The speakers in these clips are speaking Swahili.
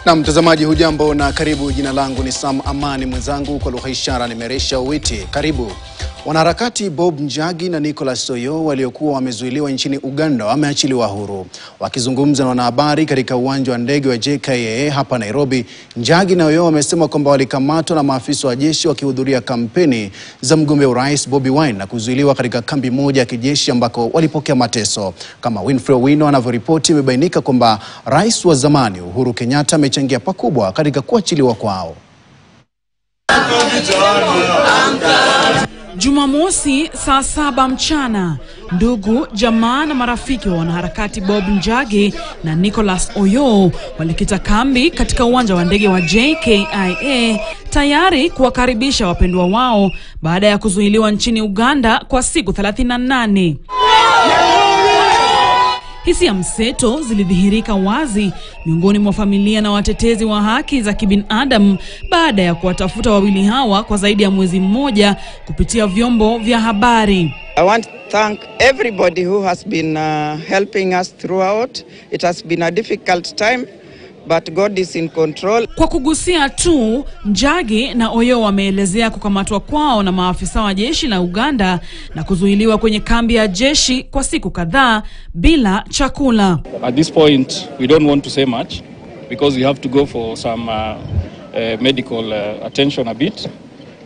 Na mtazamaji hujambo na karibu. Jina langu ni Sam Amani, mwenzangu kwa lugha ishara ni Meresha Owiti. Karibu. Wanaharakati Bob Njagi na Nicholas Oyoo waliokuwa wamezuiliwa nchini Uganda wameachiliwa huru. Wakizungumza na wanahabari katika uwanja wa ndege wa JKIA hapa Nairobi, Njagi na Oyoo wamesema kwamba walikamatwa na maafisa wa jeshi wakihudhuria kampeni za mgombea urais Bobi Wine na kuzuiliwa katika kambi moja ya kijeshi ambako walipokea mateso. Kama Winfrey Owino anavyoripoti, imebainika kwamba rais wa zamani Uhuru Kenyatta amechangia pakubwa katika kuachiliwa kwao. Jumamosi saa 7 mchana, ndugu, jamaa na marafiki wa wanaharakati Bob Njagi na Nicholas Oyoo walikita kambi katika uwanja wa ndege wa JKIA tayari kuwakaribisha wapendwa wao baada ya kuzuiliwa nchini Uganda kwa siku 38. Hisia mseto zilidhihirika wazi miongoni mwa familia na watetezi wa haki za kibinadamu baada ya kuwatafuta wawili hawa kwa zaidi ya mwezi mmoja kupitia vyombo vya habari. I want to thank everybody who has been helping us throughout. It has been a difficult time, but God is in control. Kwa kugusia tu, Njagi na Oyoo wameelezea kukamatwa kwao na maafisa wa jeshi la Uganda na kuzuiliwa kwenye kambi ya jeshi kwa siku kadhaa bila chakula. At this point, we don't want to say much because we have to go for some medical attention a bit.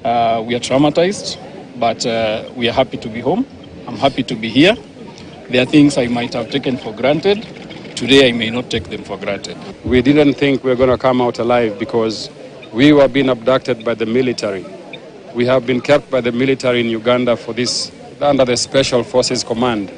We are traumatized, but we are happy to be home. I'm happy to be here. There are things I might have taken for granted. Today I may not take them for granted. We didn't think we were going to come out alive because we were being abducted by the military. We have been kept by the military in Uganda for this, under the Special Forces Command.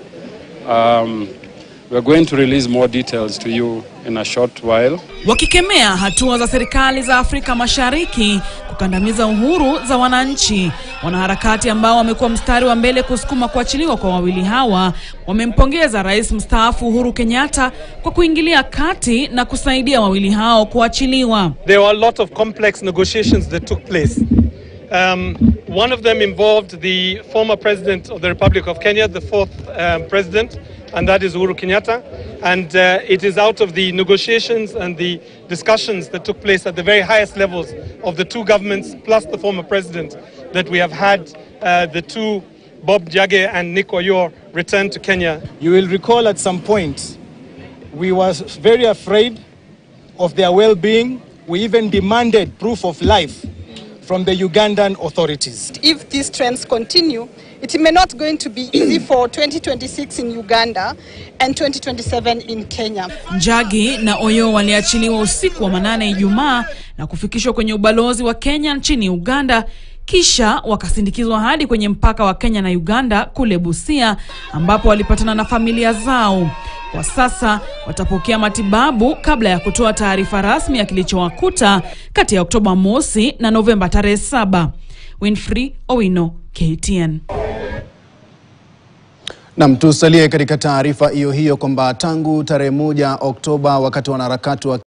We're going to release more details to you in a short while. Wakikemea hatua za serikali za Afrika Mashariki kukandamiza uhuru za wananchi, wanaharakati ambao wamekuwa mstari wa mbele kusukuma kuachiliwa kwa wawili hawa wamempongeza Rais mstaafu Uhuru Kenyatta kwa kuingilia kati na kusaidia wawili hao kuachiliwa. There were a lot of complex negotiations that took place. One of them involved the former president of the Republic of Kenya, the fourth president, and that is Uhuru Kenyatta. And it is out of the negotiations and the discussions that took place at the very highest levels of the two governments, plus the former president, that we have had the two, Bob Njagi and Nick Oyoo, return to Kenya. You will recall at some point, we were very afraid of their well-being. We even demanded proof of life from the Ugandan authorities. If these trends continue, it may not going to be easy for 2026 in Uganda and 2027 in Kenya. Njagi na Oyoo waliachiliwa usiku wa manane Ijumaa na kufikishwa kwenye ubalozi wa Kenya nchini Uganda, kisha wakasindikizwa hadi kwenye mpaka wa Kenya na Uganda kule Busia ambapo walipatana na familia zao. Kwa sasa watapokea matibabu kabla ya kutoa taarifa rasmi ya kilichowakuta kati ya Oktoba mosi na Novemba tarehe 7. Winfrey Owino, KTN. Na mtusalie katika taarifa hiyo kwamba tangu tarehe 1 Oktoba wakati wanaharakati wa